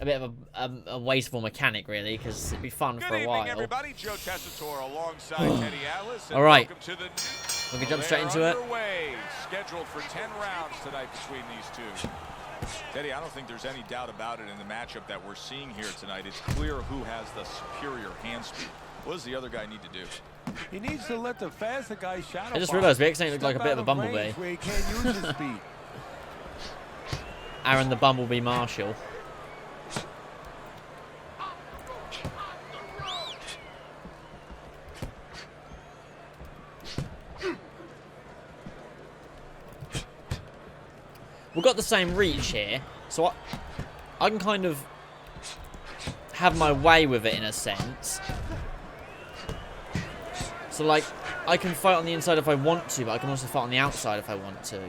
a bit of a wasteful mechanic, really, because it'd be fun for a while. Everybody. Joe Tessitore alongside Teddy Atlas. All right. To the... We can jump straight into it. Scheduled for 10 rounds tonight between these two. Teddy, I don't think there's any doubt about it in the matchup that we're seeing here tonight. It's clear who has the superior hand speed. What does the other guy need to do? He needs to let the faster guy shadow. I just realised Vixen looked like a bit of a bumblebee. Where he can't use his speed. Aaron the Bumblebee Marshall. We've got the same reach here, so I can kind of have my way with it in a sense. So, like, I can fight on the inside if I want to, but I can also fight on the outside if I want to.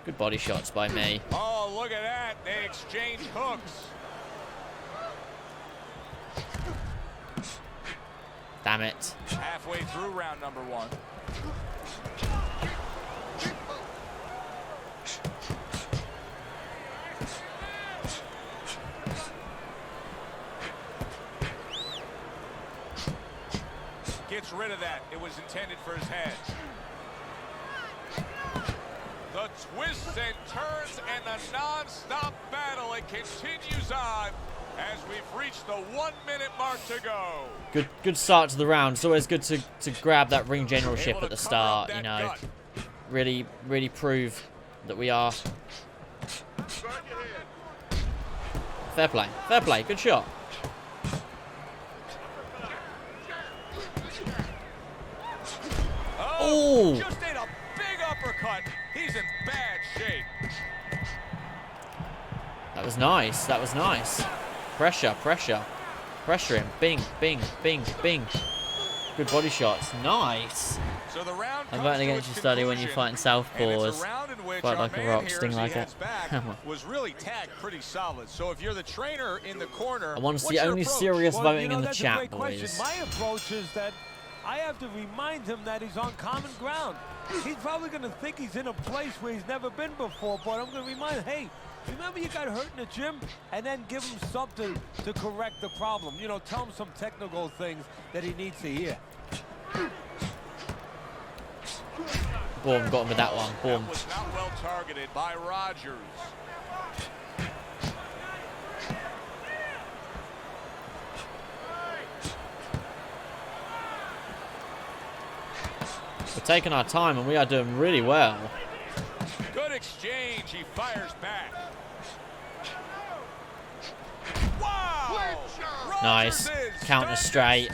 Good body shots by me. Oh, look at that. They exchange hooks. Damn it. Halfway through round number 1. Gets rid of that. It was intended for his head. The twists and turns and the non-stop battle. It continues on as we've reached the 1 minute mark to go. Good start to the round. It's always good to grab that ring generalship at the start, you know. Really prove that we are. Fair play. Fair play. Good shot. Oh! Just ate a big uppercut. He's in bad shape. That was nice. That was nice. Pressure, pressure. Pressure him. Bing, bing, bing, bing. Good body shots. Nice. So the round I'm voting against you, Study, when you fight in southpaws. Fight like a rock, sting like it. Was really tagged pretty solid. So if you're the trainer in the corner, I want to see only serious voting in the that's a chat, great question. boys. My approach is that I have to remind him that he's on common ground. He's probably going to think he's in a place where he's never been before, but I'm going to remind him, hey, remember you got hurt in the gym? And then give him something to correct the problem. You know, tell him some technical things that he needs to hear. Boom, got him with that one. Boom. That was not well targeted by Rogers. We're taking our time, and we are doing really well. Good exchange. He fires back. Wow! Nice. Counter straight.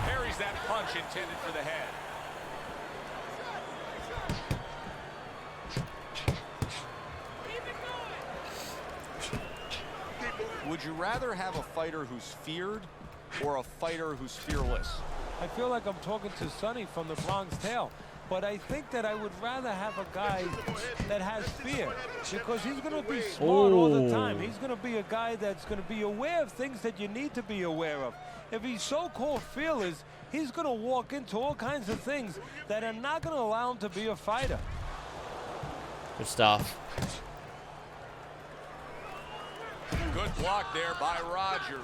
Parries that punch intended for the head. Would you rather have a fighter who's feared or a fighter who's fearless? I feel like I'm talking to Sonny from the Bronx Tale, but I think that I would rather have a guy that has fear, because he's going to be smart all the time. He's going to be a guy that's going to be aware of things that you need to be aware of. If he's so-called fearless, he's going to walk into all kinds of things that are not going to allow him to be a fighter. Good stuff. Good block there by Rogers.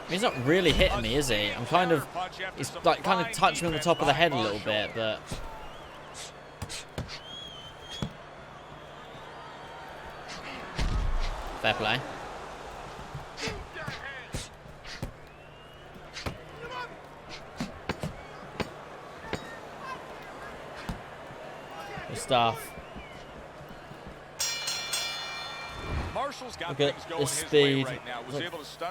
He's not really hitting me, is he? I'm kind of, he's like kind of touching me on the top of the head a little bit, but fair play. Good stuff. Look at the speed.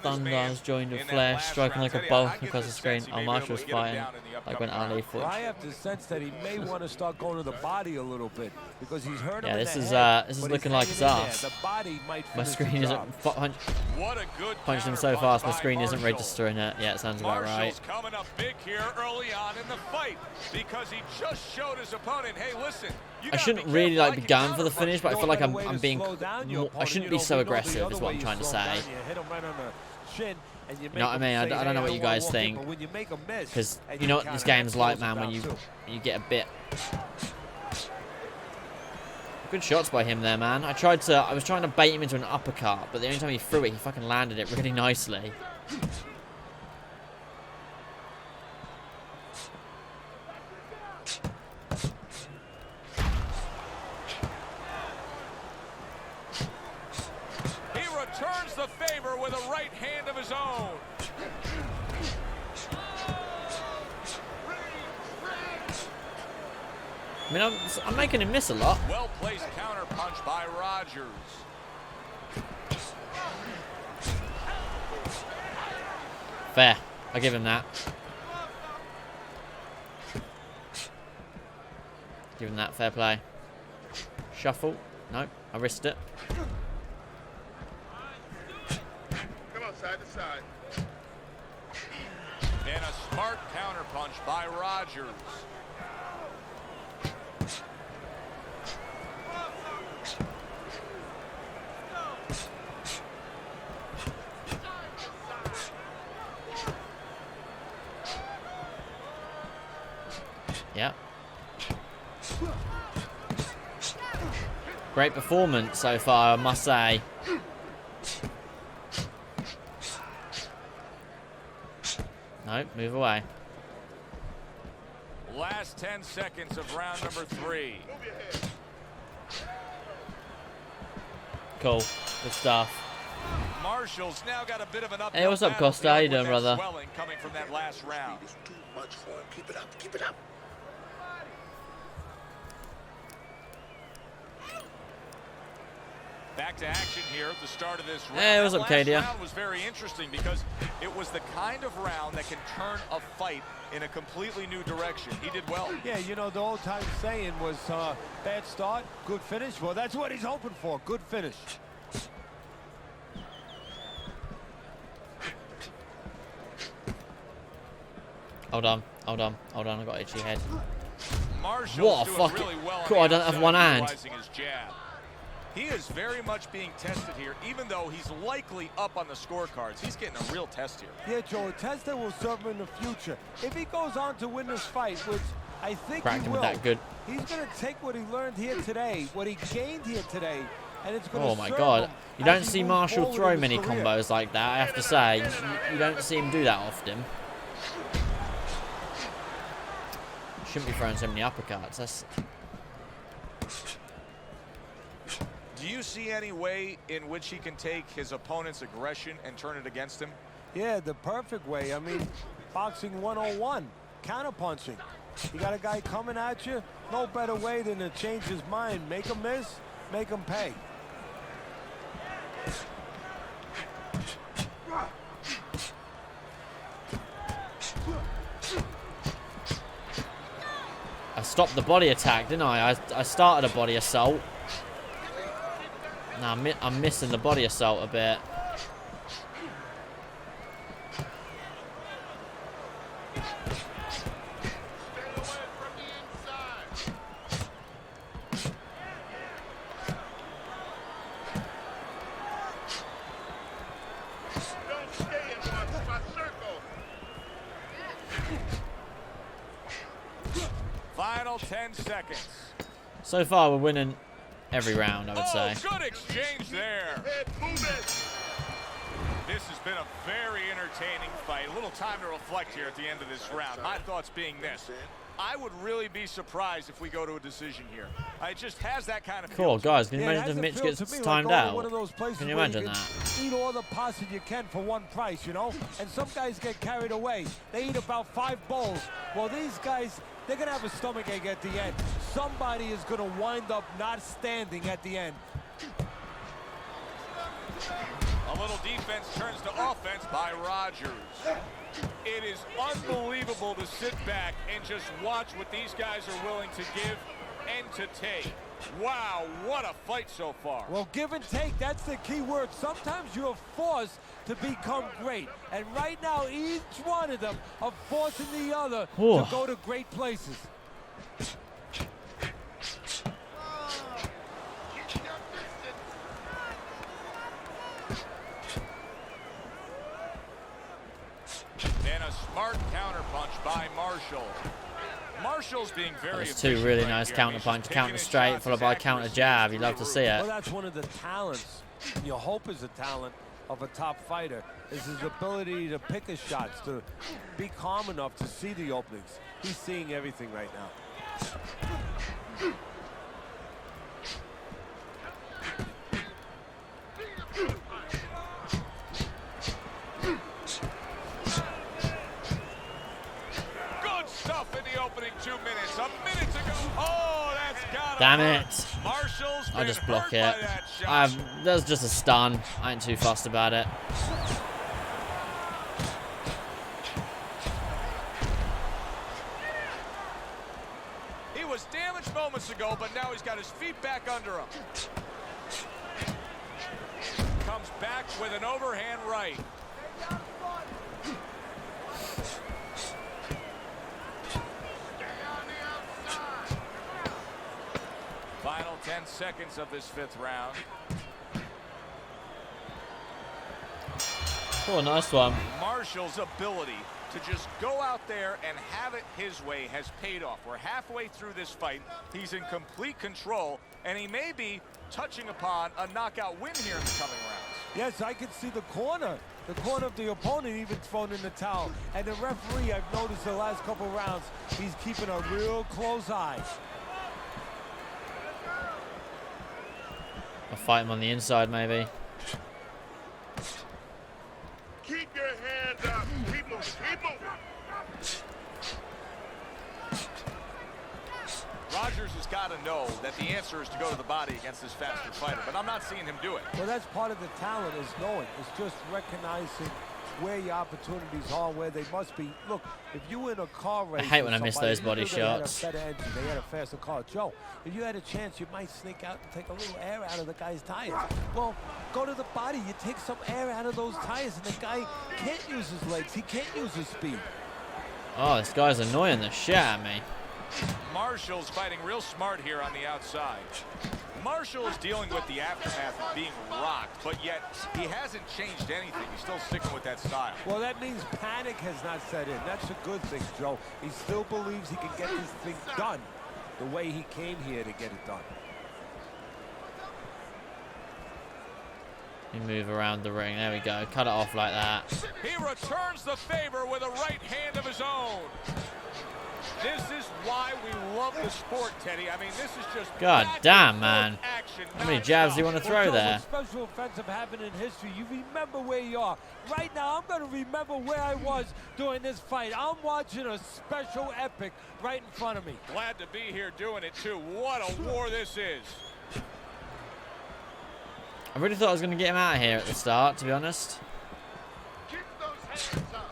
Thunder has joined the flash, striking like a bolt across the screen. Oh, Marshall's fighting like when Ali fought. Well, I have the sense that he may want to start going to the body a little bit, because he's hurt him. Yeah, in this the is head, this is but looking he's like his hanging in ass. there. The body might My finish screen the isn't punched him so fast. My screen isn't registering it. Yeah, it sounds about right. Marshall's coming up big here early on in the fight, because he just showed his opponent, hey, listen. I shouldn't really like be going for the finish, but I feel like I'm being. I shouldn't be so aggressive, is what I'm trying to say. Hit him right on the shin, and you make You know what I mean? I don't know what you guys think. But when you make a miss, Because and you know what counter, this game's that like, slows man, it when down, you too. get a bit... Good shots by him there, man. I was trying to bait him into an uppercut, but the only time he threw it, he fucking landed it really nicely. He returns the favor with a right hand of his own. I mean, I'm making him miss a lot. Well-placed counter punch by Rogers. Fair. I give him that. Give him that. Fair play. Shuffle. Nope. I risked it. Come on, side to side. And a smart counter punch by Rogers. Yep. Great performance so far, I must say. No, move away. Last 10 seconds of round number 3. Cool. Good stuff. Marshall's now got a bit of an uphill Hey, what's up, battle Costa? How you with doing, that brother? swelling coming from that last round. It's too much for him. Keep it up. Keep it up. Back to action here at the start of this round. Hey, what's up, That last Kadia? round was very interesting because it was the kind of round that can turn a fight in a completely new direction. He did well. Yeah, you know, the old-time saying was bad start, good finish. Well, that's what he's hoping for, good finish. Hold on. Hold on. Hold on. I got itchy head. Marshall's What a doing fucking... really well on Cool, the I don't have outside, one hand. utilizing his jab. He is very much being tested here, even though he's likely up on the scorecards. He's getting a real test here. Yeah, Joe, a test that will serve him in the future. If he goes on to win this fight, which I think Cracked he him will, with that good. he's going to take what he learned here today, what he gained here today, and it's going to Oh my serve god. him You don't as he see moves Marshall forward throw in his many career. combos like that, I have to say. You don't see him do that often. Shouldn't be throwing so many uppercuts. That's... Do you see any way in which he can take his opponent's aggression and turn it against him? Yeah, the perfect way. I mean, boxing 101, counterpunching. You got a guy coming at you, no better way than to change his mind. Make him miss, make him pay. I stopped the body attack, didn't I? I started a body assault. Now I'm missing the body assault a bit. Don't stay in my circle. Final 10 seconds. So far, we're winning every round, I would say. Good exchange there. Head movement. This has been a very entertaining fight. A little time to reflect here at the end of this round. My thoughts being this. I would really be surprised if we go to a decision here. It just has that kind of Cool, feel. guys. Can you Yeah, it imagine if has a Mitch feel gets to me like timed going to out? one of those places Can you where imagine can that? Eat all the pasta you can for one price, you know? And some guys get carried away. They eat about 5 bowls. Well, these guys, they're going to have a stomachache at the end. Somebody is going to wind up not standing at the end. A little defense turns to offense by Rogers. It is unbelievable to sit back and just watch what these guys are willing to give and to take. Wow, what a fight so far. Well, give and take, that's the key word. Sometimes you're forced to become great. And right now, each one of them are forcing the other Whew. to go to great places. Smart counterpunch by Marshall. Marshall's being very That was two efficient really right nice here. counter He's punch, just counter picking his straight, shots. followed by a His counter accuracy jab. is You'd love to through see the it. Well, that's one of the talents. You hope is a talent of a top fighter is his ability to pick his shots, to be calm enough to see the openings. He's seeing everything right now. Good stuff in the opening 2 minutes. A minute to go. Oh, that's got Damn it. Marshall's I'll been just block hurt it. by that shot. There's just a stun. I ain't too fussed about it. He was damaged moments ago, but now he's got his feet back under him. Comes back with an overhand right. Final 10 seconds of this 5th round. Oh, nice one. Marshall's ability to just go out there and have it his way has paid off. We're halfway through this fight. He's in complete control, and he may be touching upon a knockout win here in the coming rounds. Yes, I can see the corner of the opponent even thrown in the towel. And the referee, I've noticed the last couple rounds, he's keeping a real close eye. I'll fight him on the inside, maybe. Keep your hands up. Keep moving. Keep moving. Rogers has got to know that the answer is to go to the body against this faster fighter, but I'm not seeing him do it. Well, that's part of the talent, is knowing. It's just recognizing where your opportunities are, where they must be. Look, if you were in a car race, I hate when I with miss somebody, those body you knew they had a shots. better engine, they had a faster car. Joe, if you had a chance, you might sneak out and take a little air out of the guy's tires. Well, go to the body. You take some air out of those tires, and the guy can't use his legs. He can't use his speed. Oh, this guy's annoying the shit out of me. Marshall's fighting real smart here on the outside. Marshall is dealing with the aftermath of being rocked, but yet he hasn't changed anything. He's still sticking with that style. Well, that means panic has not set in. That's a good thing, Joe. He still believes he can get this thing done the way he came here to get it done. You move around the ring. There we go. Cut it off like that. He returns the favor with a right hand of his own. This is why we love the sport, Teddy. I mean, this is just God damn, man. action. How many jabs do you want to throw Joe, there? when special events have happened in history, you remember where you are. Right now, I'm going to remember where I was during this fight. I'm watching a special epic right in front of me. Glad to be here doing it, too. What a war this is. I really thought I was going to get him out of here at the start, to be honest. Keep those hands up.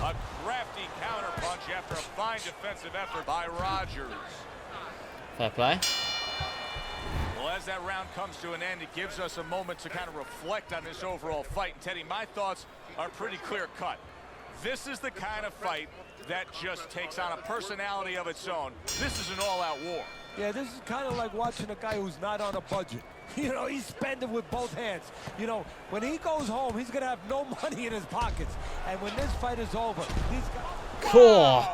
A crafty counterpunch after a fine defensive effort by Rogers. Fair play. Well, as that round comes to an end, it gives us a moment to kind of reflect on this overall fight. And Teddy, my thoughts are pretty clear cut. This is the kind of fight that just takes on a personality of its own. This is an all-out war. Yeah, this is kind of like watching a guy who's not on a budget. You know, he's spending with both hands. You know, when he goes home, he's going to have no money in his pockets. And when this fight is over, he's got... Cool.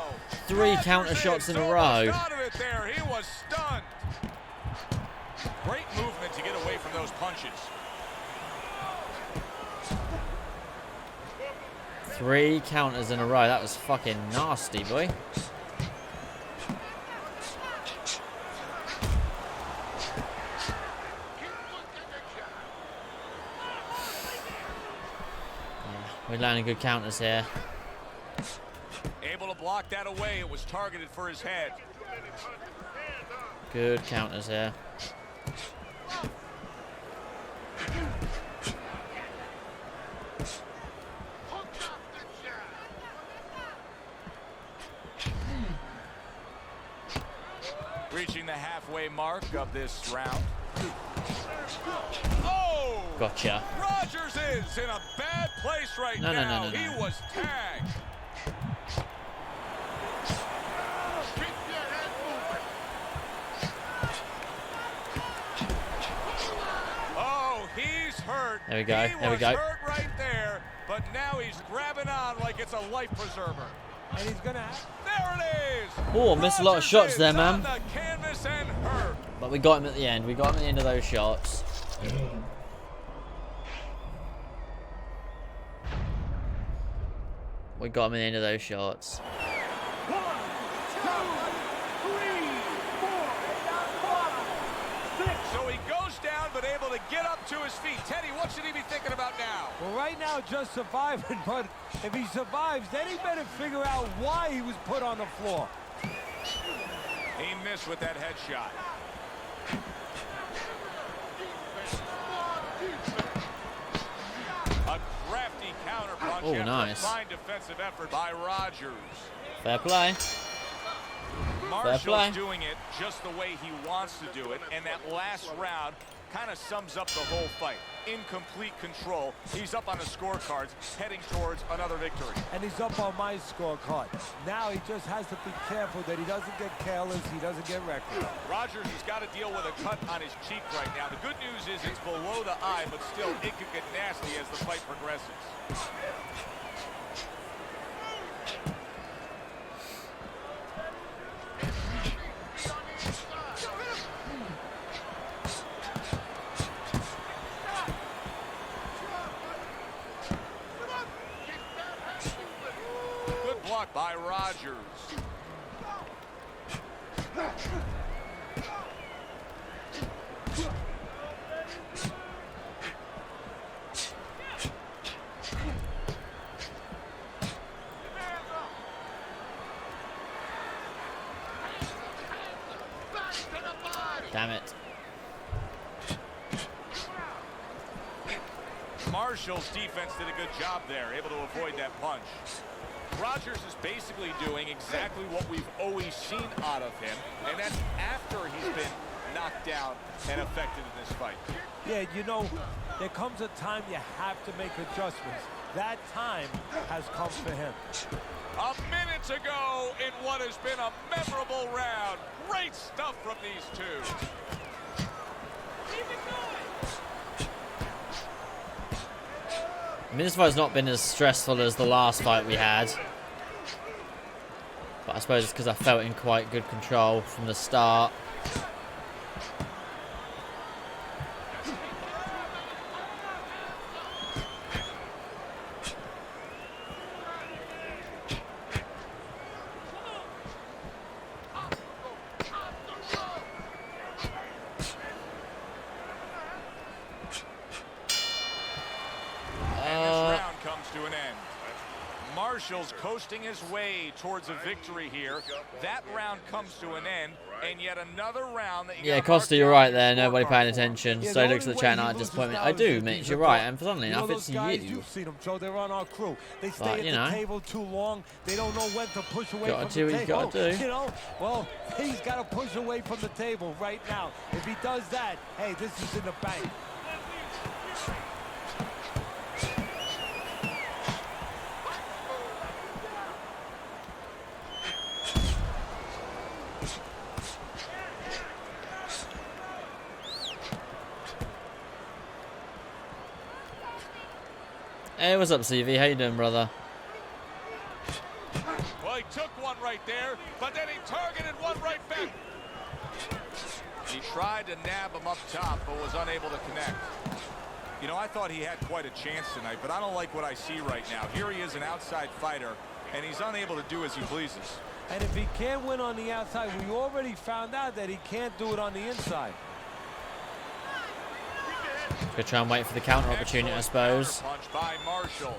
3 counter shots in a row. Out of it there. He was stunned. Great movement to get away from those punches. 3 counters in a row. That was fucking nasty, boy. We're landing good counters here. Able to block that away. It was targeted for his head. Good counters here. Reaching the halfway mark of this round. Oh! Gotcha. Rogers is in a bad place right No. now. He was tagged. Keep your head moving. Oh, he's hurt. There we go. There we go. He was hurt right there, but now he's grabbing on like it's a life preserver. And he's going to have... There it is! Oh, missed a lot of shots there, man. On the canvas and hurt. But we got him at the end. We got him at the end of those shots. We got him at the end of those shots. 1, 2, 3, 4, 5, 6. So he goes down, but able to get up to his feet. Teddy, what should he be thinking about now? Well, right now, just surviving, but if he survives, then he better figure out why he was put on the floor. He missed with that headshot. A crafty counterpunch. Oh, after nice. A fine defensive effort by Rogers. Fair play. Marshall's doing it just the way he wants to do it, and that last round kind of sums up the whole fight. In complete control. He's up on the scorecards, heading towards another victory. And he's up on my scorecard. Now he just has to be careful that he doesn't get careless, he doesn't get reckless. Rogers has got to deal with a cut on his cheek right now. The good news is it's below the eye, but still it could get nasty as the fight progresses. By Rogers. Damn it. Marshall's defense did a good job there, able to avoid that punch. Rogers is basically doing exactly what we've always seen out of him, and that's after he's been knocked down and affected in this fight. Yeah, you know, there comes a time you have to make adjustments. That time has come for him. A minute to go in what has been a memorable round. Great stuff from these two. I mean, this fight's not been as stressful as the last fight we had. But I suppose it's because I felt in quite good control from the start. Marshall's coasting his way towards a victory here. That round comes to an end, and yet another round that yeah, Costa, you're right there. Nobody paying attention. So he looks at the chat and disappointment. I do, Mitch. You're right. And funnily enough, it's you. You've seen them, Joe. They're on our crew. They stay at the table too long. They don't know when to push away from the table. He's got to do. You know, well, he's got to push away from the table right now. If he does that, hey, this is in the bank. Hey, what's up, CV? How you doing, brother? Well, he took one right there, but then he targeted one right back. He tried to nab him up top, but was unable to connect. You know, I thought he had quite a chance tonight, but I don't like what I see right now. Here he is, an outside fighter, and he's unable to do as he pleases. And if he can't win on the outside, we already found out that he can't do it on the inside. Gonna try and wait for the counter opportunity, I suppose. Punch by Marshall.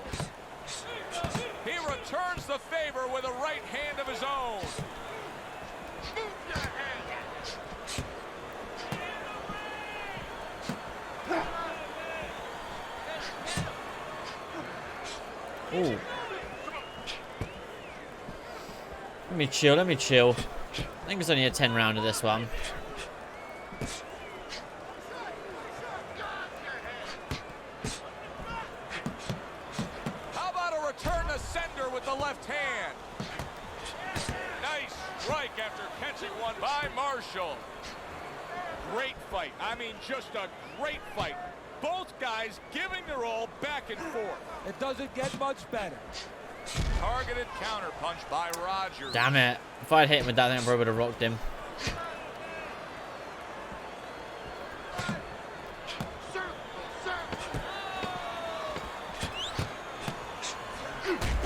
He returns the favor with a right hand of his own. Ooh. Let me chill, let me chill. I think it's only a 10 round of this one. How about a return to sender with the left hand? Nice strike after catching one by Marshall. Great fight. I mean, just a great fight. Both guys giving their all back and forth. It doesn't get much better. Targeted counter punch by Rogers. Damn it. If I'd hit him with that, I think I probably would have rocked him.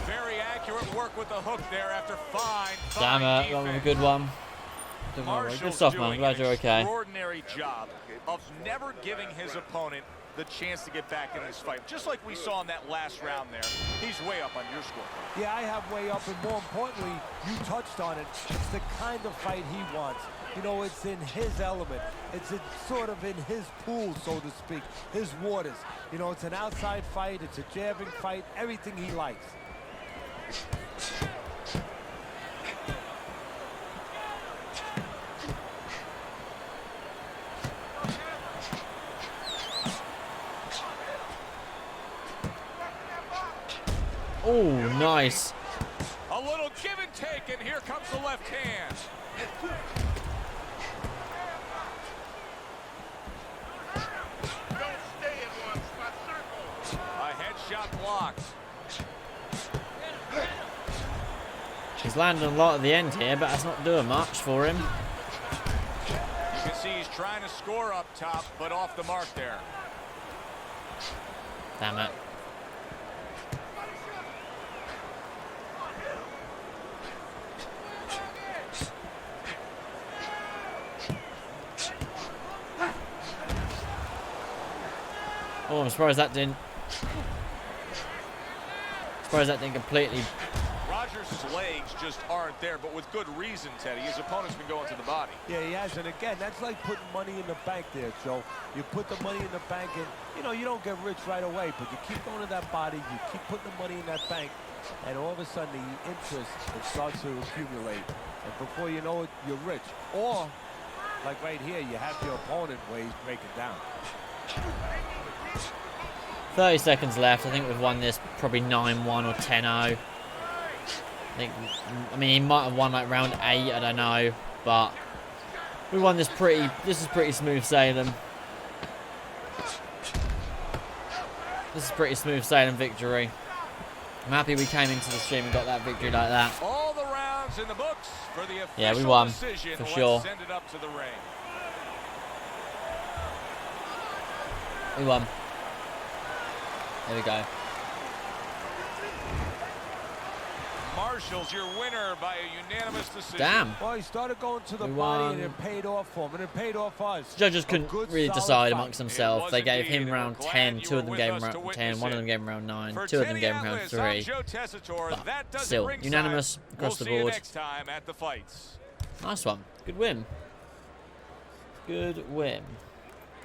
Very accurate work with the hook there after fine Damn it. That was a good one. Good stuff, man. I'm glad you're okay. Extraordinary job of never giving his opponent the chance to get back in this fight. Just like we saw in that last round there. He's way up on your scorecard. Yeah, I have way up, and more importantly, you touched on it. It's the kind of fight he wants. You know, it's in his element. It's sort of in his pool, so to speak, his waters. You know, it's an outside fight. It's a jabbing fight. Everything he likes. Oh, nice. A little give and take, and here comes the left hand. Don't stay in one spot. Circle. A headshot blocked. He's landing a lot at the end here, but that's not doing much for him. You can see he's trying to score up top, but off the mark there. Damn it. Oh, I'm surprised that didn't. Completely. Rogers' legs just aren't there, but with good reason, Teddy. His opponent's been going to the body. Yeah, he has, and again, that's like putting money in the bank there, Joe. You put the money in the bank, and, you know, you don't get rich right away, but you keep going to that body, you keep putting the money in that bank, and all of a sudden the interest, it starts to accumulate. And before you know it, you're rich. Or, like right here, you have your opponent where he's breaking down. 30 seconds left. I think we've won this probably 9-1 or 10-0. I mean, he might have won like round 8, I don't know, but we won this this is pretty smooth sailing. This is pretty smooth sailing victory. I'm happy we came into the stream and got that victory like that. All the rounds in the books for the official yeah, we won, decision. for Let's sure. send it up to the ring. We won. There we go. Marshall's your winner by a unanimous decision. Damn. Well, he started going to the We body, won. and it paid off for him, and it paid off us. Judges couldn't really decide amongst It themselves. was They gave indeed, him and round we're glad 10, you 2 of were them with gave us him to round 10, witness one of it. them gave him round 9, For 2 of them Teddy gave him round Atlas, I'm 3. Joe Tessitore. But That does it still, ringside. unanimous across the We'll see you board. next time at the fights. Nice one. Good win. Good win.